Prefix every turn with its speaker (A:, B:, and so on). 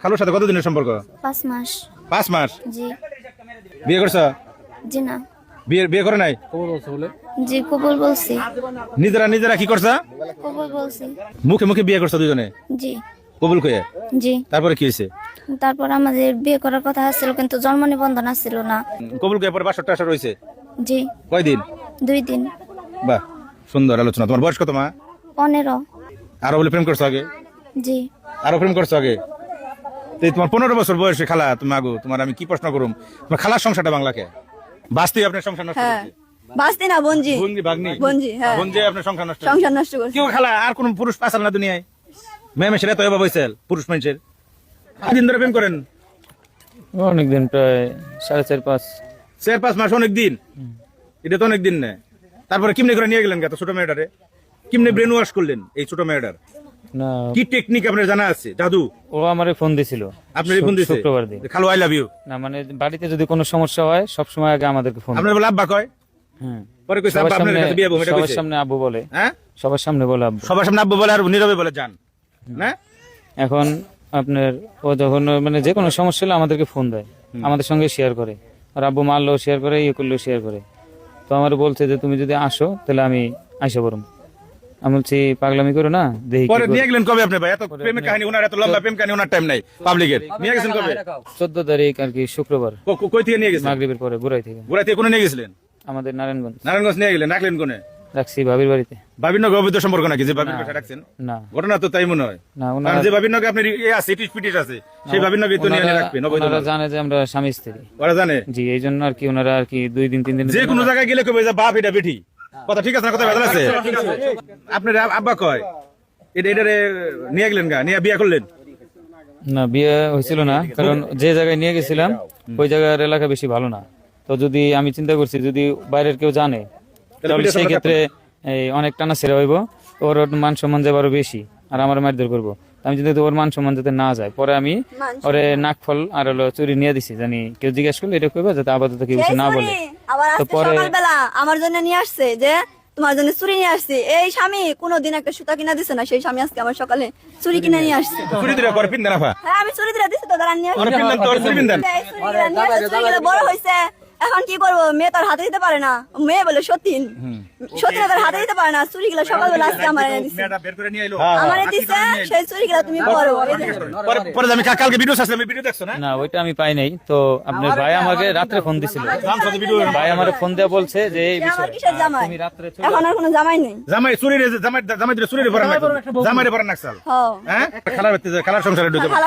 A: খালুর সাথে কতদিনের সম্পর্ক?
B: 5 মাস।
A: 5 মাস।
B: জি।
A: বিয়ে করছো?
B: জি না।
A: বিয়ে করে নাই?
B: জি কবুল বলছি।
A: নিজেরা কি করছো?
B: কবুল বলছি।
A: মুখে বিয়ে করছো দুজনে?
B: জি।
A: কবুল কয়ে?
B: জি।
A: তারপরে কি হয়েছে?
B: তারপর আমাদের বিয়ে করার কথা ছিল কিন্তু জন্ম নিবন্ধন ছিল না।
A: কবুল কয়ে পরে বাসরটা আসা রয়েছে?
B: জি।
A: কয়দিন?
B: 2 দিন।
A: বাহ, সুন্দর আলোচনা। তোমার বয়স কত মা?
B: 15।
A: আরো বলে প্রেম করছো আগে?
B: জি।
A: আরো প্রেম করছো আগে? তো এই তোমার 15 বছর বয়সে খালা তুমি আগো, তোমার আমি কি প্রশ্ন করুম, তোমার খালার সংসারটা বাংলাকে বাঁচতে আপনার সংসার নষ্ট
C: হ্যাঁ
A: করছে?
C: বাঁচতে না বোনজি
A: ভাগ্নি
C: বোনজি, হ্যাঁ
A: বোনজি আপনার সংসার নষ্ট করছে।
C: সংসার নষ্ট করছে।
A: কেউ খালা আর কোন পুরুষ পাসাল না দুনিয়ায়? মেয়ে মেশে তো এবার বইছেল পুরুষ মানুষের। কতদিন ধরে প্রেম করেন?
D: অনেকদিন, প্রায় 4.5
A: 4-5 মাস, অনেক দিন। এটা তো অনেক দিন না। তারপরে কিমনে করে নিয়ে গেলেন এত ছোট মেয়েটারে? কিমনে ব্রেন ওয়াশ করলেন এই ছোট মেয়েটার?
D: না,
A: কি টেকনিক আপনার জানা আছে? জাদু?
D: ও আমারে ফোন দিছিল
A: আপনারই ফোন দিছে?
D: শুক্রবার দিন।
A: খালু আই লাভ ইউ।
D: না মানে বাড়িতে যদি কোনো সমস্যা হয় সবসময় আগে আমাদেরকে ফোন
A: আপনার বলে আব্বা কয়?
D: হ্যাঁ,
A: পরে কইছে
D: সবার
A: আব্বা আপনার
D: সামনে,
A: কাছে বিয়ে হবে, এটা
D: সবার
A: কইছে?
D: সামনে আব্বু বলে।
A: হ্যাঁ,
D: সবার সামনে বলে আব্বু।
A: সবার সামনে আব্বু বলে আর নীরবে বলে যান না?
D: এখন আপনার ও যখন মানে যে কোনো সমস্যা হলে আমাদেরকে ফোন দেয়, আমাদের সঙ্গে শেয়ার করে। আর আব্বু মারলেও শেয়ার করে, ইয়ে করলেও শেয়ার করে। তো আমার বলছে যে তুমি যদি আসো তাহলে আমি আইসা পড়ব। আমি বলছি পাগলামি করো না, দেখি কি
A: পরে
D: করি।
A: নিয়ে গেলেন কবে আপনি ভাই? এত প্রেমের কাহিনী ওনার, এত লম্বা প্রেম কাহিনী ওনার টাইম নাই পাবলিকের। নিয়ে গেছেন কবে?
D: 14 তারিখ আর কি, শুক্রবার
A: কই থেকে নিয়ে গেছেন?
D: মাগরিবের পরে বুড়াই থেকে।
A: গোড়া থেকে কোনে নিয়ে গেছিলেন?
D: আমাদের নারায়ণগঞ্জ
A: নারায়ণগঞ্জ নিয়ে গেলেন, রাখলেন কোনে?
D: রাখছি ভাবির বাড়িতে।
A: বাবির নগে অবৈধ সম্পর্ক নাকি যে বাবির বাসা রাখছেন?
D: না
A: ঘটনা তো তাই মনে হয়।
D: না,
A: কারণ
D: ওনারা
A: যে বাবির নগে আপনার ইয়ে আছে, ইটিস পিটিস আছে, সেই বাবির নগে তো নিয়ে রাখবেন অবৈধ।
D: ওনারা জানে যে আমরা স্বামী স্ত্রী।
A: ওরা জানে?
D: জি, এই জন্য আর কি ওনারা আর কি 2 দিন 3 দিন
A: যে কোনো জায়গায় গেলে কবে যে বাপ এটা বেটি, কথা ঠিক আছে না? কথা ভেজাল আছে? আপনার আব্বা কয় এটারে নিয়ে গেলেন গা, নিয়ে বিয়ে করলেন?
D: না, বিয়ে হয়েছিল না, কারণ যে জায়গায় নিয়ে গেছিলাম ওই জায়গার এলাকা বেশি ভালো না। তো যদি আমি চিন্তা করছি যদি বাইরের কেউ জানে তাহলে সেই ক্ষেত্রে এই অনেক টানা ছেড়ে হইব, ওর মান সম্মান যাবে আরো বেশি, আর আমার মারধর করবো। আমি যদি ওর মান সম্মান যাতে না যায়, পরে আমি ওরে নাকফল আর হলো চুরি নিয়ে দিছি, জানি কেউ জিজ্ঞেস করলে এটা করবে যাতে আপাতত কেউ কিছু না বলে।
C: আবার
D: তো
C: আজকে
D: পরে
C: সকালবেলা আমার জন্য নিয়ে আসছে যে তোমার জন্য চুরি নিয়ে আসছি। এই স্বামী কোনোদিন একটা সুতা কিনা দিছে না, সেই স্বামী আজকে আমার সকালে চুরি কিনে নিয়ে আসছে।
A: চুরি দিলে করে পিন দেন আফা?
C: হ্যাঁ আমি চুরি দিলা দিছি তো দাঁড়ান নিয়ে আসছি।
A: ওরা পিন দেন তো, ওরা চুরি পিন দেন।
C: এই চুরিগুলা নিয়ে আসছে, চুরিগুলা বড় হয়েছে, এখন কি করবো? মেয়ে তার হাতে দিতে পারে না, মেয়ে বলে সতীন, সতীন তার হাতে দিতে পারে না। চুরিগুলা সকালবেলা আজকে আমার এনে দিছে,
A: মেয়েটা বের করে নিয়ে আইলো।
C: আমার দিছে, সেই চুরিগুলা তুমি পরো।
A: পরে আমি কালকে ভিডিও আসলে আমি ভিডিও দেখছো না?
D: না, ওইটা আমি পাই নাই। তো আপনার ভাই আমাকে রাত্রে ফোন দিছিল, ভাই আমার ফোন দেয়া বলছে যে এই
C: আমার
D: বিষয়
C: কিসের জামাই?
D: তুমি রাত্রে চলে
C: এখন আর কোনো জামাই নেই।
A: জামাই চুরি জামাই দিলে চুরি পরান নাকসাল। জামাই পরান নাকসাল।
C: হ্যাঁ
A: হ্যাঁ, খালার সংসারে ঢুকে
C: খালার